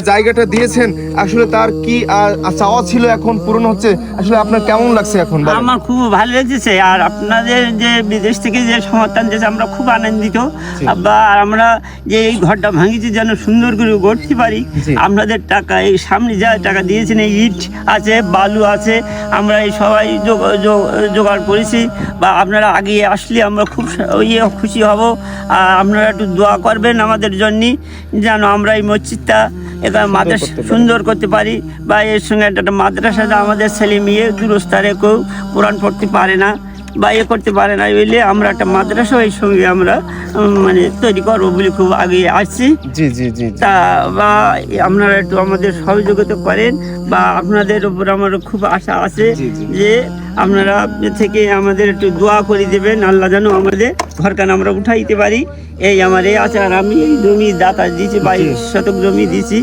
জায়গাটা দিয়েছেন, আসলে তার কি চাওয়া ছিল এখন পূরণ হচ্ছে, আসলে আপনার কেমন লাগছে এখন? আমার খুব ভালো লেগেছে। আর আপনাদের যে বিদেশ থেকে যে সমর্থন দিয়েছে আমরা খুব আনন্দিত। বা আমরা যে এই ঘরটা ভাঙিয়েছি যেন সুন্দর করে গড়তে পারি, আপনাদের টাকা এই সামনে যা টাকা দিয়েছেন, এই ইট আছে, বালু আছে, আমরা এই সবাই জোগাড় করেছি। বা আপনারা আগে আসলে আমরা খুব খুশি হব। আর আপনারা একটু দোয়া করবেন আমাদের জন্য, যেন আমরা এই মসজিদটা এখানে মাদ্রাসা সুন্দর করতে পারি। বা এর সঙ্গে একটা মাদ্রাসা, আমাদের ছেলে মেয়ে দূরস্থারে কেউ কোরআন পড়তে পারে না বা করতে পারে না, বলে আমরা একটা মাদ্রাসা এই সঙ্গে আমরা মানে তৈরি করবো বলে খুব আগে আসছি। জি জি জি। তা বা আপনারা একটু আমাদের সহযোগিতা করেন, বা আপনাদের উপর আমার খুব আশা আছে যে আপনারা থেকে আমাদের একটু দোয়া করে দেবেন, আল্লাহ যেন আমাদের ঘরখান আমরা উঠাইতে পারি। এই আমার এই আছে। আর আমি এই জমি দাতা দিয়েছি, 22 শতক জমি দিয়েছি।